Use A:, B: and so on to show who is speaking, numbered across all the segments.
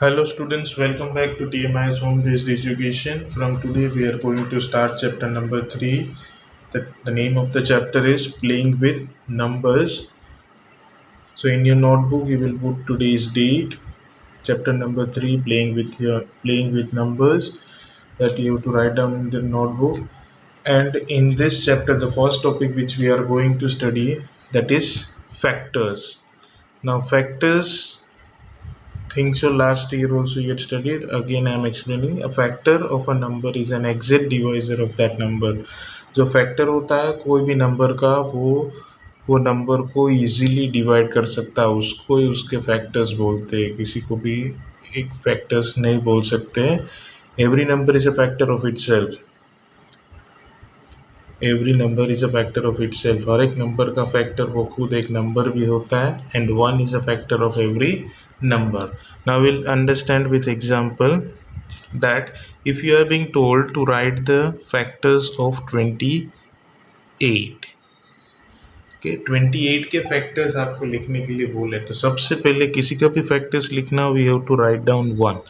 A: Hello students, welcome back to TMI's home-based education. From today we are going to start chapter number 3. The name of the chapter is Playing with Numbers. So in your notebook you will put today's date, chapter number 3, Playing with Numbers, that you have to write down in the notebook. And in this chapter the first topic which we are going to study, that is factors. Now factors, think so last year also you had studied. Again I am explaining. A factor of a number is an exact divisor of that number. जो factor होता है कोई भी number का, वो number को easily divide कर सकता है, उसको ही उसके फैक्टर्स बोलते हैं. किसी को भी एक फैक्टर्स नहीं बोल सकते. Every number is a factor of itself. Every number is a factor of itself. हर एक नंबर का फैक्टर वो खुद एक नंबर भी होता है. And one is a factor of every number. Now we'll understand with example that if you are being told to write the factors of 28, okay, 28 के फैक्टर्स आपको लिखने के लिए बोले तो सबसे पहले किसी का भी फैक्टर्स लिखना, we have to write down 1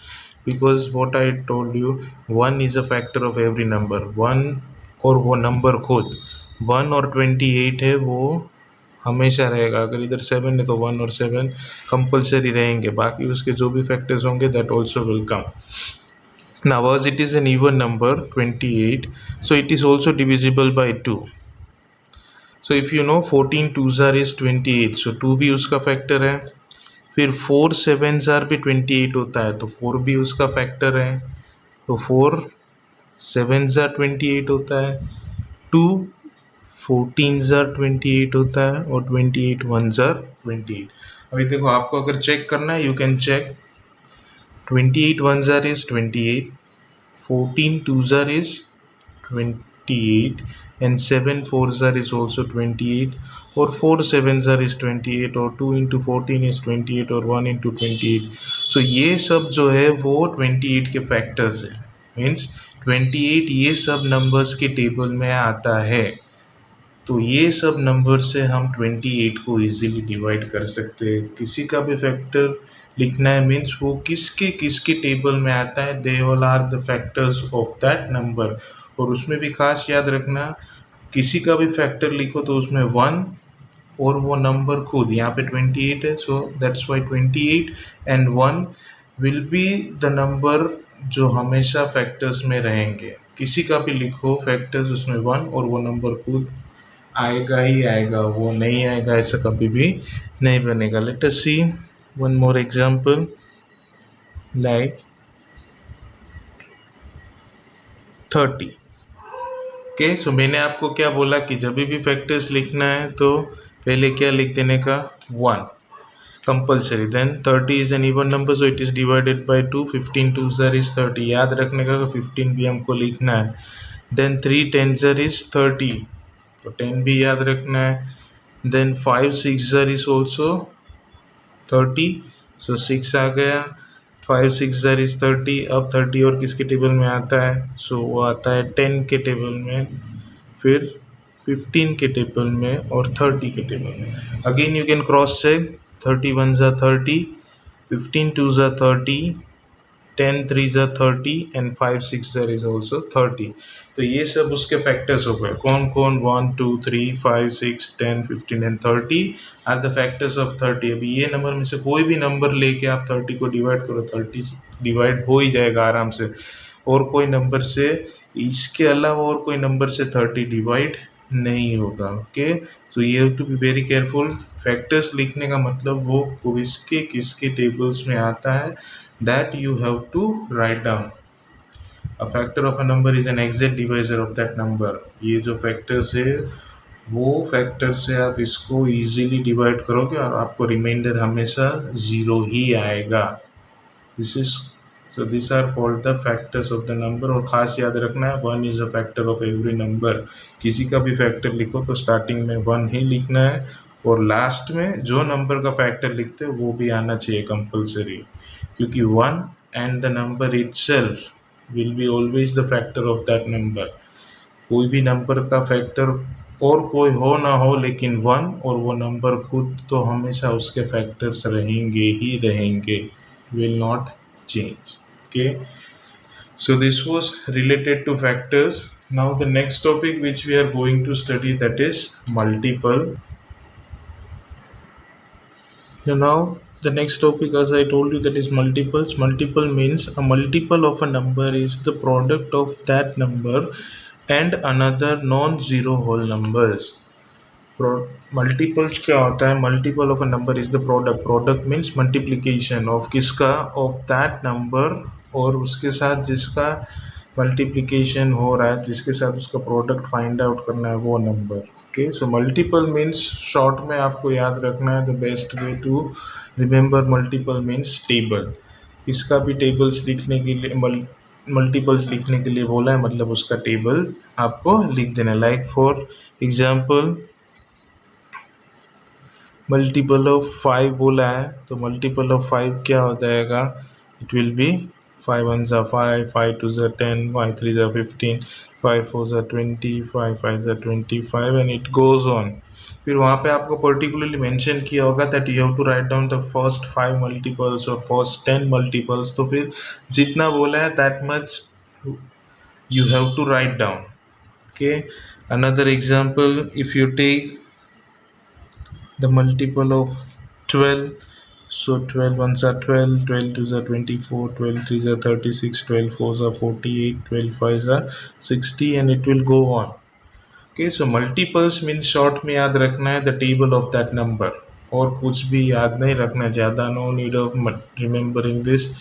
A: because what I told you, 1 is a factor of every number. 1 और वो नंबर खुद 1 और 28 है, वो हमेशा रहेगा. अगर इधर 7 है तो 1 और 7 कंपलसरी रहेंगे. बाकी उसके जो भी फैक्टर्स होंगे that also will come. Now as it is an even number 28, so it is also divisible by 2. so if you know 14 2s are is 28, so 2 भी उसका फैक्टर है. फिर 4 7s are भी 28 होता है तो 4 भी उसका फैक्टर है. तो 4 7s are 28 होता है. 2 14s are 28 होता है और 28 1s are 28. अभी देखो आपको अगर चेक करना है, you can check. 28 1s are is 28, 14 2s are is 28, and 7 4s are is also 28, और 4 7s are is 28, और 2 into 14 is 28, और 1 into 28. so ये सब जो है वो 28 के फैक्टर्स है. मीन्स 28 ये सब नंबर्स के टेबल में आता है. तो ये सब नंबर से हम 28 को इजीली डिवाइड कर सकते हैं. किसी का भी फैक्टर लिखना है मीन्स वो किसके टेबल में आता है, they all are the factors of that number. और उसमें भी खास याद रखना, किसी का भी फैक्टर लिखो तो उसमें 1 और वो नंबर खुद, यहाँ पे 28 है, so that's why 28 and 1 will be the number जो हमेशा फैक्टर्स में रहेंगे. किसी का भी लिखो फैक्टर्स, उसमें 1 और वो नंबर खुद आएगा ही आएगा, वो नहीं आएगा ऐसा कभी भी नहीं बनेगा. Let us see one more example like 30. Okay, so मैंने आपको क्या बोला कि जब भी फैक्टर्स लिखना है तो पहले क्या लिख देने का, 1 compulsory. Then 30 is an even number, so it is divided by 2. 15 2s are is 30, याद रखने का 15 भी हमको लिखना है. देन 3 10s are is 30, तो 10 भी याद रखना है. देन 5 6s are is also 30, so 6 आ गया. 5 6s are is 30. अब 30 और किसके टेबल में आता है, सो वो आता है 10 के टेबल में, फिर 15 के टेबल में और 30 के टेबल में. Again you can cross check. 30 1s are 30, 15 2s are 30, 10 3s are 30 and 5 6s are is also 30. तो ये सब उसके फैक्टर्स हो गए. कौन कौन, 1 2 3 5 6 10 15 and 30 are the factors of 30. अभी ये नंबर में से कोई भी नंबर लेके आप 30 को डिवाइड करो, 30 डिवाइड हो ही जाएगा आराम से. और कोई नंबर से, इसके अलावा और कोई नंबर से 30 डिवाइड नहीं होगा. Okay, so you have to be very careful. Factors लिखने का मतलब वो किसके टेबल्स में आता है, that you have to write down. A factor of a number is an exact divisor of that number. ये जो फैक्टर्स है वो फैक्टर से आप इसको इजीली डिवाइड करोगे और आपको रिमाइंडर हमेशा 0 ही आएगा. This are called the factors of the number. और खास याद रखना है, 1 is a factor of every number. किसी का भी फैक्टर लिखो तो स्टार्टिंग में 1 ही लिखना है और लास्ट में जो नंबर का फैक्टर लिखते हैं वो भी आना चाहिए कंपलसरी, क्योंकि 1 and the number itself will be always the factor of that number. कोई भी नंबर का फैक्टर और कोई हो ना हो, लेकिन 1 और वो नंबर खुद तो हमेशा उसके फैक्टर्स रहेंगे ही रहेंगे, will not change. Okay, so this was related to factors. Now the next topic which we are going to study, that is multiple. Now the next topic, as I told you, that is multiples. Multiple means a multiple of a number is the product of that number and another non-zero whole numbers. Multiples क्या होता है? Multiple of a number is the product. Product means multiplication of किसका? Of that number और उसके साथ जिसका multiplication हो रहा है, जिसके साथ उसका प्रोडक्ट फाइंड आउट करना है, वो नंबर. Okay, so multiple means short में आपको याद रखना है, the best way to remember multiple means table. इसका भी टेबल्स लिखने के लिए मल्टीपल्स लिखने के लिए बोला है, मतलब उसका टेबल आपको लिख देना. Like for example multiple of 5 बोला है, तो मल्टीपल ऑफ 5 क्या हो जाएगा? इट विल बी 5 1 ज़ा 5, 5 2 ज़ा 10, 5 3 ज़ा 15, 5 4 ज़ा 20, 5 5 ज़ा 25 एंड इट गोज ऑन. फिर वहाँ पे आपको पर्टिकुलरली मेंशन किया होगा that you have to write down the first 5 multiples और फर्स्ट 10 मल्टीपल्स. तो फिर जितना बोला है that much you have to write down. Okay, another example, if you take the multiple of 12, so 12 ones are 12, 12 twos are 24, 12 threes are 36, 12 fours are 48, 12 fives are 60 and it will go on. Okay, so multiples means short में याद रखना है the table of that number, और कुछ भी याद नहीं रखना ज़्यादा. no need of remembering this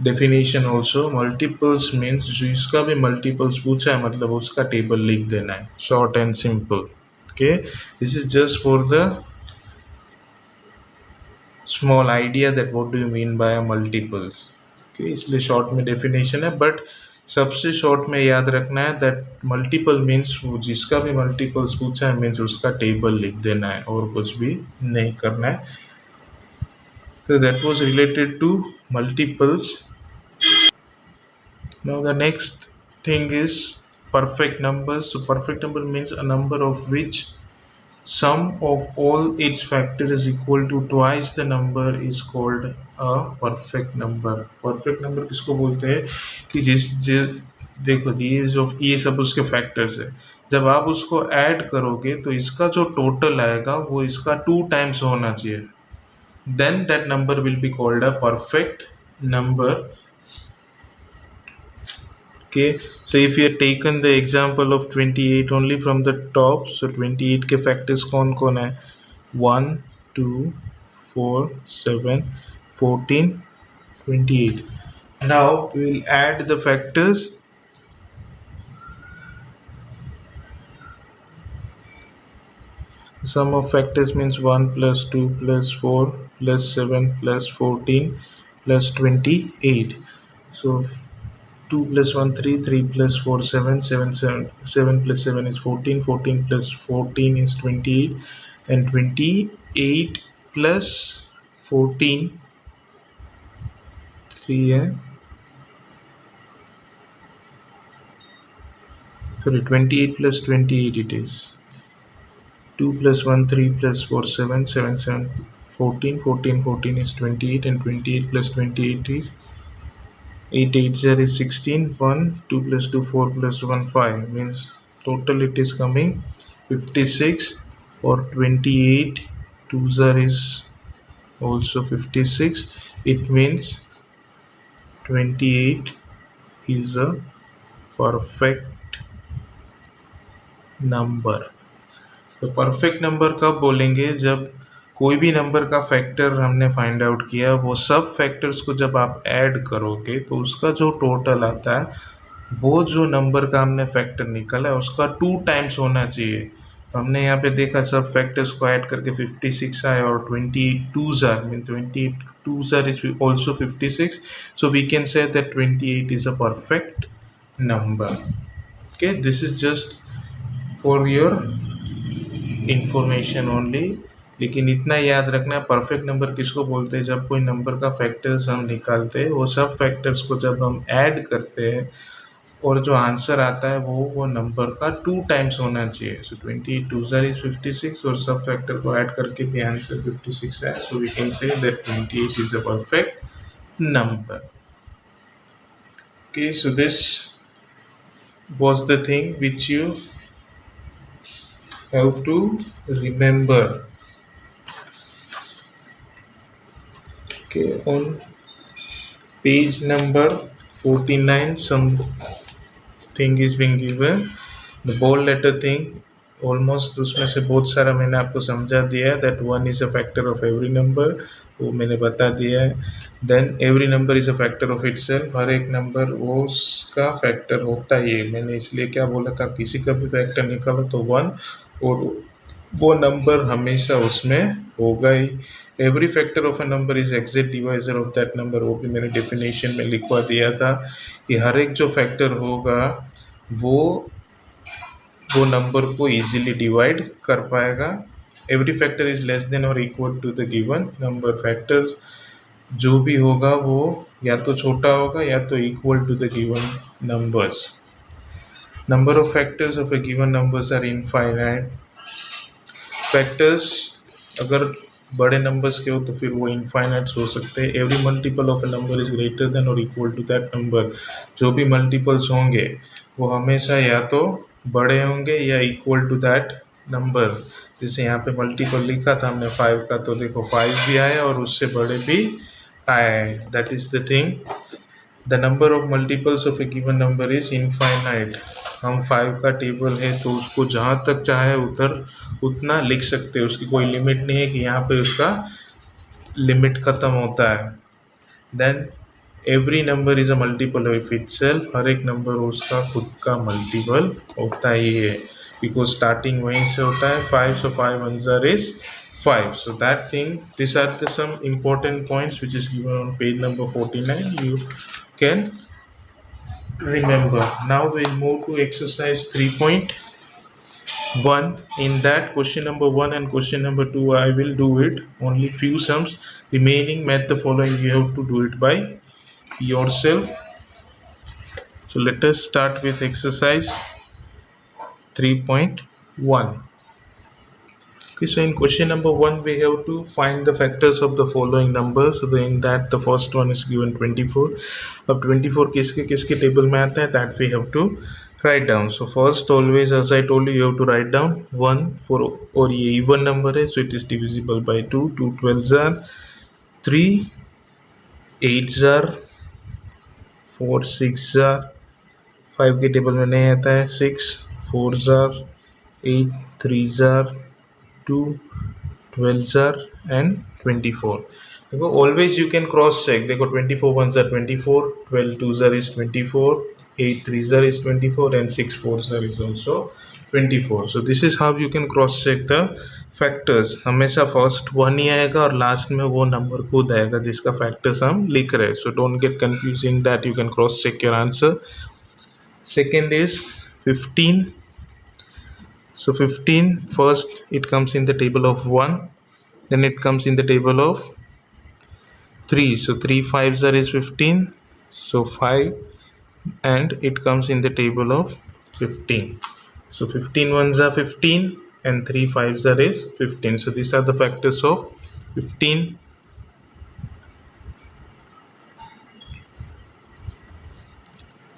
A: definition also. Multiples means जिसका भी मल्टीपल्स पूछा है मतलब उसका टेबल लिख देना है, short and simple. Okay, this is just for the small idea that what do you mean by multiples. Okay, इसलिए शॉर्ट में डेफिनेशन है, बट सबसे शॉर्ट में याद रखना है दैट मल्टीपल मीन्स वो जिसका भी मल्टीपल्स पूछा है मीन्स उसका टेबल लिख देना है और कुछ भी नहीं करना है. So that was related to multiples. Now the next thing is perfect numbers. So perfect number means a number of which sum of all its factors is equal to twice the number is called a perfect number. Perfect number किसको बोलते हैं? कि देखो ये सब उसके factors है. जब आप उसको ऐड करोगे तो इसका जो टोटल आएगा वो इसका 2 टाइम्स होना चाहिए. Then that number will be called a perfect number. Okay, so if you have taken the example of 28 only from the top, so 28 के factors कौन कौन है? 1 2 4 7 14 28. Now we will add the factors. Sum of factors means 1 plus 2 plus 4 plus 7 plus 14 plus 28. So 2 plus 1 3, 3 plus 4 7, 7 plus 7 is 14, 14 plus 14 is 28 and 28 plus 14 3 है. Sorry, 28 plus 28 it is. 2 plus 1 3 plus 4 7, 7 7 14, 14 14 is 28 and 28 plus 28 is 8 8 0 is 16. 1 2 plus 2 4 plus 1 5 means total it is coming 56, or 28 2 0 is also 56. It means 28 is a perfect number. तो perfect number कब बोलेंगे? जब कोई भी number का factor हमने find out किया, वो सब फैक्टर्स को जब आप ऐड करोगे तो उसका जो टोटल आता है वो जो नंबर का हमने फैक्टर निकाला है उसका 2 टाइम्स होना चाहिए. तो हमने यहाँ पे देखा सब फैक्टर्स को ऐड करके 56 आए और 22 are mean 22 are is also 56. So we can say that 28 is a perfect number. Okay, this is just for your information only. लेकिन इतना याद रखना है परफेक्ट नंबर किसको बोलते हैं? जब कोई नंबर का फैक्टर्स हम निकालते हैं वो सब फैक्टर्स को जब हम ऐड करते हैं और जो आंसर आता है वो नंबर का 2 टाइम्स होना चाहिए. सो 28 2 is 56 और सब फैक्टर को ऐड करके भी आंसर 56 है. So we can say that 28 is a perfect number. Okay, so this was the thing which you have to remember. Okay, on page number 49 something is being given. The bold letter thing, almost उसमें से बहुत सारा मैंने आपको समझा दिया है. That one is a factor of every number, वो मैंने बता दिया है. Then every number is a factor of itself, हर एक नंबर वो उसका फैक्टर होता ही है. मैंने इसलिए क्या बोला था, किसी का भी फैक्टर निकालो तो वन, और वो नंबर हमेशा उसमें होगा ही. Every factor of a number is exact divisor of that number, वो भी मैंने डेफिनेशन में लिखवा दिया था कि हर एक जो फैक्टर होगा वो नंबर को इजीली डिवाइड कर पाएगा. Every factor is less than और equal to the given number. Factor जो भी होगा वो या तो छोटा होगा या तो equal to the given numbers. Number of factors of a given numbers are infinite. Factors अगर बड़े नंबर्स के हो तो फिर वो इनफाइनाइट हो सकते हैं. Every multiple of a number is greater than और इक्वल टू दैट नंबर. जो भी मल्टीपल्स होंगे वो हमेशा या तो बड़े होंगे या इक्वल टू दैट नंबर. जैसे यहाँ पे मल्टीपल लिखा था हमने 5 का, तो देखो 5 भी आया और उससे बड़े भी आए. That is the thing. The number of multiples of A given number is infinite. हम 5 का टेबल है तो उसको जहाँ तक चाहे उतना लिख सकते हैं. उसकी कोई लिमिट नहीं है कि यहाँ पे उसका लिमिट ख़त्म होता है. Then every number is a multiple of itself. हर एक नंबर उसका खुद का मल्टीपल होता ही है, बिकॉज स्टार्टिंग वहीं से होता है. 5, so 5 ones are is 5. So that thing, these are the some important points which is given on page number 49. You can remember. Now we'll move to exercise 3.1. In that, question number 1 and question number 2 I will do it, only few sums remaining. Match the following, you have to do it by yourself. So let us start with exercise 3.1. Okay, so in question number 1 we have to find the factors of the following numbers. So in that the first one is given 24. अब 24 किसके table में आता है, that we have to write down. So first, always as I told you have to write down 1 for, और ये even number है, so it is divisible by 2. 2 12s are 3, 8s are 4, 6s are 5 के table में नहीं आता है. 6 4s are 8, 3s are 2, 12s are and 24. देखो always you can cross check. देखो 24 1s are 24, 12 2s are is 24, 8 3s are is 24 and 6 4s are is also 24. So this is how you can cross check the factors. हमेशा first 1 ही आएगा और last में वो number खुद आएगा जिसका factors हम लिख रहे हैं. So don't get confused in that. You can cross check your answer. Second is 15. So 15, first it comes in the table of 1, then it comes in the table of 3. So 3 5s are is 15, so 5, and it comes in the table of 15. So 15 1s are 15 and 3 5s are is 15. So these are the factors of 15.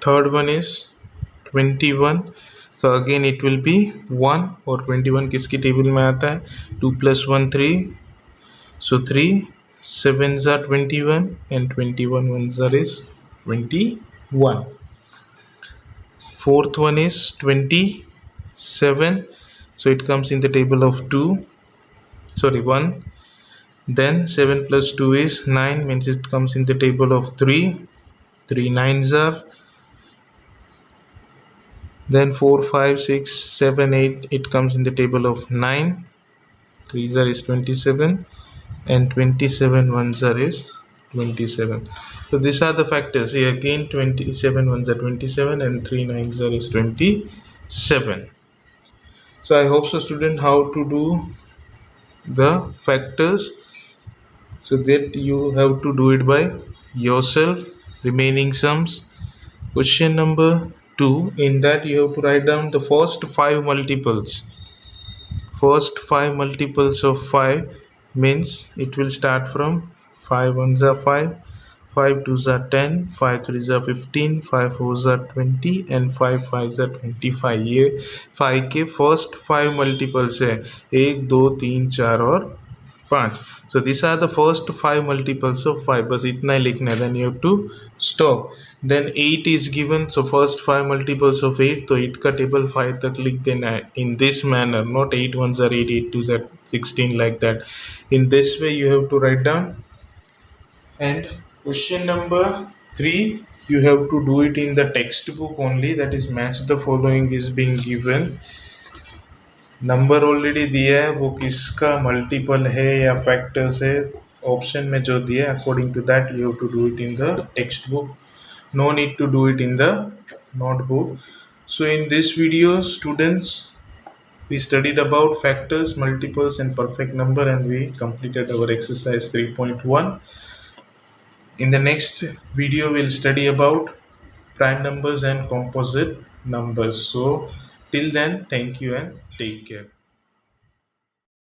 A: Third one is 21. So again it will be 1, और 21 किसकी table में आता है, 2 + 1 3. So 3 7s are 21 and 21 1s are is 21. Fourth one is 27. So it comes in the table of 1. Then 7 + 2 is 9, means it comes in the table of 3. 3 9s are. Then 4 5 6 7 8, it comes in the table of 9. 3s are is 27 and 27 1s are is 27. So these are the factors. Here again 27 1s are 27 and 3 9s are is 27. So I hope so student how to do the factors, so that you have to do it by yourself. Remaining sums, question number 2, in that you have to write down the first 5 multiples. First 5 multiples of 5 means it will start from 5 1s are 5, 5 2s are 10, 5 3s are 15, 5 4s are 20 and 5 5s are 25। ये 5 के first 5 multiples है, 1 2 3 4 और 5। So these are the first 5 multiples of 5, बस इतना ही लिखना है, then you have to stop। Then 8 is given, so first 5 multiples of 8, तो 8 का टेबल 5 तक लिख देना है in this manner, not 8 1s are 8, 8 2s are 16 like that। In this way you have to write down। And question number 3, you have to do it in the textbook only, that is match the following is being given। Number already दिया है, वो किसका multiple है या factors है, option में जो दिया है according to that you have to do it in the text book, no need to do it in the notebook। So in this video students, we studied about factors, multiples and perfect number, and we completed our exercise 3.1। in the next video we'll study about prime numbers and composite numbers। So till then, thank you and take care।